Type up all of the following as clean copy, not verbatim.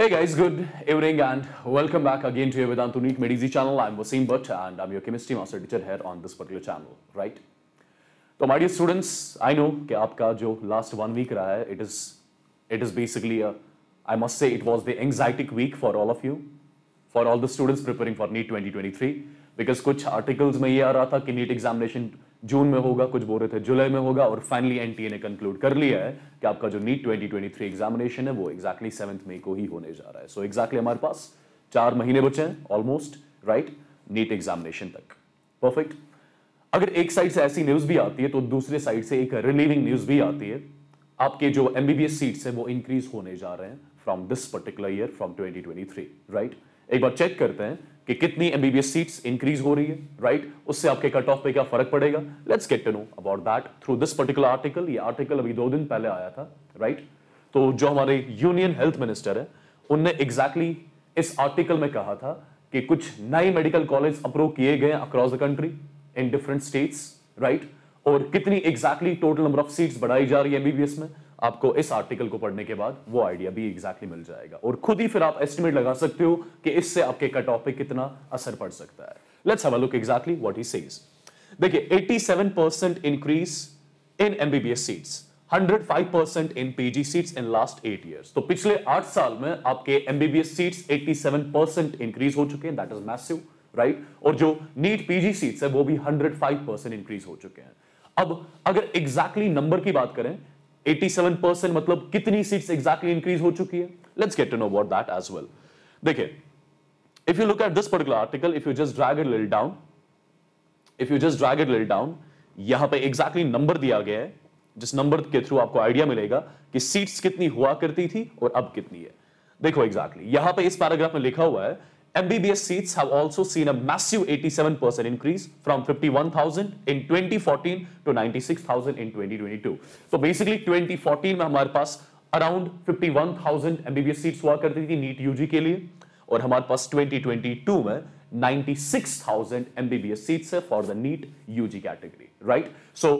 Hey guys, good evening and welcome back again to your Vedantu NEET Made Easy channel. I'm Wasim Bhatt and I'm your chemistry master teacher here on this particular channel, right? So my dear students, I know कि आपका जो last 1 week रहा है, it is basically I must say it was the anxiety week for all of you, for all the students preparing for NEET 2023 because कुछ articles में ये आ रहा था कि NEET examination जून में होगा, कुछ बोल रहे थे जुलाई में होगा और फाइनली एनटीए ने कंक्लूड कर लिया है कि आपका जो नीट 2023 एग्जामिनेशन है वो एग्जैक्टली 7 मई को ही होने जा रहा है। सो एग्जैक्टली हमारे पास 4 महीने बचे हैं ऑलमोस्ट, राइट, नीट एग्जामिनेशन तक। परफेक्ट। अगर एक साइड से ऐसी न्यूज भी आती है तो दूसरे साइड से एक रिलीविंग न्यूज भी आती है। आपके जो एमबीबीएस सीट्स है वो इंक्रीज होने जा रहे हैं from this particular year, from 2023, right. एक बार चेक करते हैं कि कितनी एमबीबीएस सीट्स इंक्रीज हो रही है, राइट, उससे आपके कट ऑफ पे क्या फर्क पड़ेगा। Let's get to know about that through this particular article. ये आर्टिकल अभी 2 दिन पहले आया था, राइट। तो जो हमारे यूनियन हेल्थ मिनिस्टर है उनने एग्जैक्टली इस आर्टिकल में कहा था कि कुछ नए मेडिकल कॉलेज अप्रूव किए गए across the country in different states, right, और कितनी exactly total number of seats बढ़ाई जा रही है एमबीबीएस में, आपको इस आर्टिकल को पढ़ने के बाद वो आइडिया भी एग्जैक्टली मिल जाएगा और खुद ही फिर आप एस्टिमेट लगा सकते हो कि इससे आपके कट ऑफ पे कितना असर पड़ सकता है। Let's have a look exactly what he says. देखिए 87% increase in MBBS seats, 105% in PG seats in last 8 years. तो पिछले 8 साल में आपके एमबीबीएस सीट्स 87% इंक्रीज हो चुके हैं, दैट इज मैसिव, राइट। और जो नीट पीजी सीट्स है वो भी 105% इंक्रीज हो चुके हैं। अब अगर एग्जैक्टली नंबर की बात करें 87% मतलब कितनी सीट्स एग्जैक्टली इंक्रीज हो चुकी है, let's get to know about that as well. देखिए, if you look at this particular article, if you just drag it little down, यहां पे एग्जैक्टली नंबर दिया गया है, जिस नंबर के थ्रू आपको आइडिया मिलेगा कि सीट्स कितनी हुआ करती थी और अब कितनी है। देखो एग्जैक्टली यहां पे इस पैराग्राफ में लिखा हुआ है MBBS seats have also seen a massive 87% increase from 51,000 in 2014 to 96,000 in 2022. So basically 2014 में हमारे पास around 51,000 MBBS seats हुआ करती थी नीट यूजी के लिए और हमारे पास 2022 में 96,000 MBBS seats है for the NEET UG category, right? So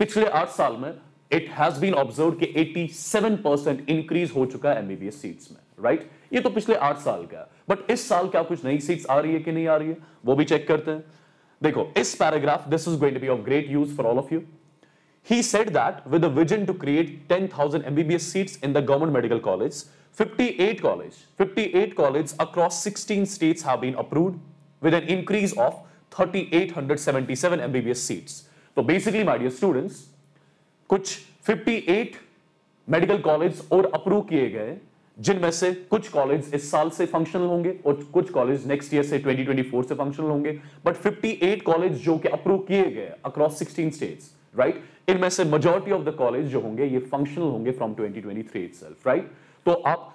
पिछले 8 साल में it has been observed कि 87% increase हो चुका है MBBS seats में, right? ये तो पिछले 8 साल का, बट इस साल क्या कुछ नई सीट्स आ रही है कि नहीं आ रही है वो भी चेक करते हैं। देखो इस paragraph, this is going to be of great use for all of you. He said that with a vision to create 10,000 MBBS seats in the government medical college, 58 college across 16 states have been approved with an increase of 3,877 MBBS seats. तो basically my dear students, कुछ 58 medical college और approve किए गए, जिनमें से कुछ college इस साल से फंक्शनल होंगे और कुछ कॉलेज नेक्स्ट ईयर से 2024 से फंक्शनल होंगे, बट 58 कॉलेज जो कि अप्रूव किए गए अक्रॉस 16 स्टेट्स, राइट, इनमें से मेजॉरिटी ऑफ द कॉलेज जो होंगे ये फंक्शनल होंगे फ्रॉम 2023 इटसेल्फ, राइट। तो आप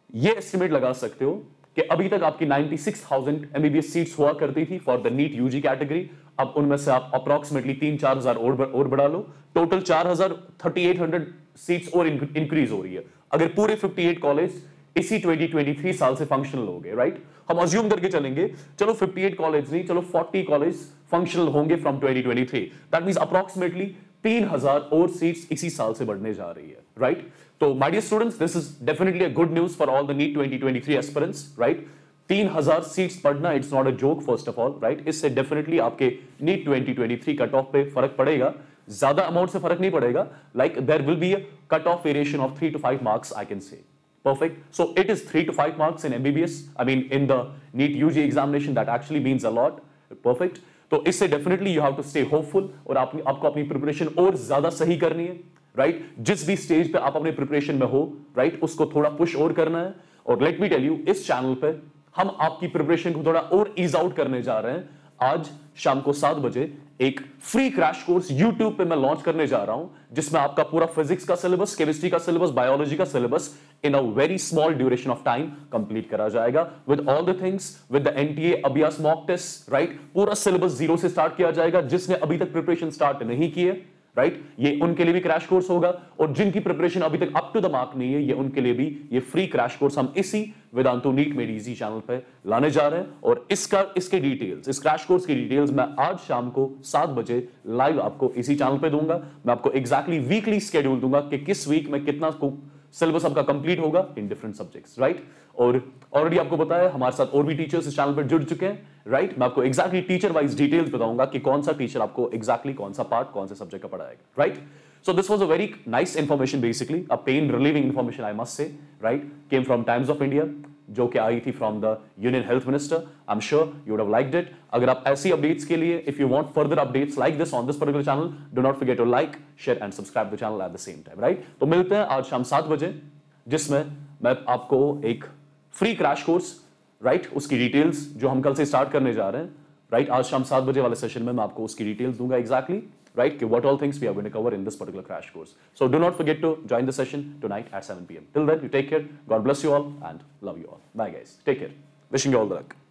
ये एस्टिमेट लगा सकते हो कि अभी तक आपकी 96,000 एमबीबीएस सीट्स हुआ करती थी for the NEET UG category, अब उनमें से आप अप्रोक्सीमेटली 3-4 हजार और बढ़ा लो, टोटल 4,3800 सीट्स और इंक्रीज हो रही है। अगर पूरे 58 कॉलेज इसी 2023 साल से फंक्शनल हो गए, राइट, हम अज्यूम करके चलेंगे, चलो 58 कॉलेज नहीं, चलो 40 कॉलेज फंक्शनल होंगे फ्रॉम 2023, दैट मींस अप्रोक्सीमेटली 3,000 और सीट्स इसी साल से बढ़ने जा रही है, राइट। तो my dear students, this is definitely a good news for all the NEET 2023 aspirants, right. 3,000 seats बढ़ना, it's not a joke first of all, right. इससे डेफिनेटली आपके नीट 2023 कट ऑफ पे फर्क पड़ेगा, ज्यादा अमाउंट से फर्क नहीं पड़ेगा, like there will be a cut off variation of 3 to 5 marks, I can say. Perfect. So it is 3 to 5 marks in MBBS. I mean, in the NEET UG examination, that actually means a lot. Perfect. तो इससे definitely you have to stay hopeful और आपको अपनी preparation और ज्यादा सही करनी है, राइट। जिस भी स्टेज पे आप अपने प्रिपरेशन में हो, राइट, उसको थोड़ा पुश और करना है। और लेट मी टेल यू, इस चैनल पे हम आपकी प्रिपरेशन को थोड़ा और ईज आउट करने जा रहे हैं। आज शाम को 7 बजे एक फ्री क्रैश कोर्स YouTube पे मैं लॉन्च करने जा रहा हूं, जिसमें आपका पूरा फिजिक्स का सिलेबस, केमिस्ट्री का सिलेबस, बायोलॉजी का syllabus in a very small duration of time complete करा जाएगा with all the things, with the NTA Abhyas mock test, right. पूरा सिलेबस जीरो से स्टार्ट किया जाएगा, जिसने अभी तक प्रिपरेशन स्टार्ट नहीं की है, राइट, ये उनके लिए भी क्रैश कोर्स होगा और जिनकी प्रिपरेशन अभी तक अप टू द मार्क नहीं है, ये उनके लिए भी ये फ्री क्रैश कोर्स हम इसी Vedantu NEET made easy channel पे लाने जा रहे हैं। और इसके डिटेल्स, इस क्रैश कोर्स की डिटेल्स मैं आज शाम को 7 बजे लाइव आपको इसी चैनल पे दूंगा। मैं आपको एग्जैक्टली वीकली स्केड्यूल दूंगा कि किस वीक में कितना सिलेबस आपका कंप्लीट होगा इन डिफरेंट सब्जेक्ट्स, राइट। और ऑलरेडी आपको पता है हमारे साथ और भी टीचर्स इस चैनल पर जुड़ चुके हैं, राइट। मैं आपको एग्जैक्टली टीचर वाइज डिटेल्स बताऊंगा कि कौन सा टीचर आपको एग्जैक्टली कौन सा पार्ट कौन से सब्जेक्ट का पढ़ाएगा, right. So this was a very nice information, basically a pain relieving information, I must say, right? Came from Times of India, जो कि आई थी from the Union Health Minister. I'm sure you would have liked it. अगर आप ऐसी updates के लिए, if you want further updates like this on this particular channel, do not forget to like, share and subscribe the channel at the same time, right? तो मिलते हैं आज शाम 7 बजे, जिसमें मैं आपको एक फ्री क्रैश कोर्स, राइट, उसकी डिटेल्स जो हम कल से स्टार्ट करने जा रहे हैं, राइट, आज शाम 7 बजे वाले सेशन में मैं आपको उसकी डिटेल्स दूंगा exactly, right? What all things we are going to cover in this particular crash course. So do not forget to join the session tonight at 7 p.m. Till then, you take care. God bless you all and love you all. Bye guys. Take care. Wishing you all the luck.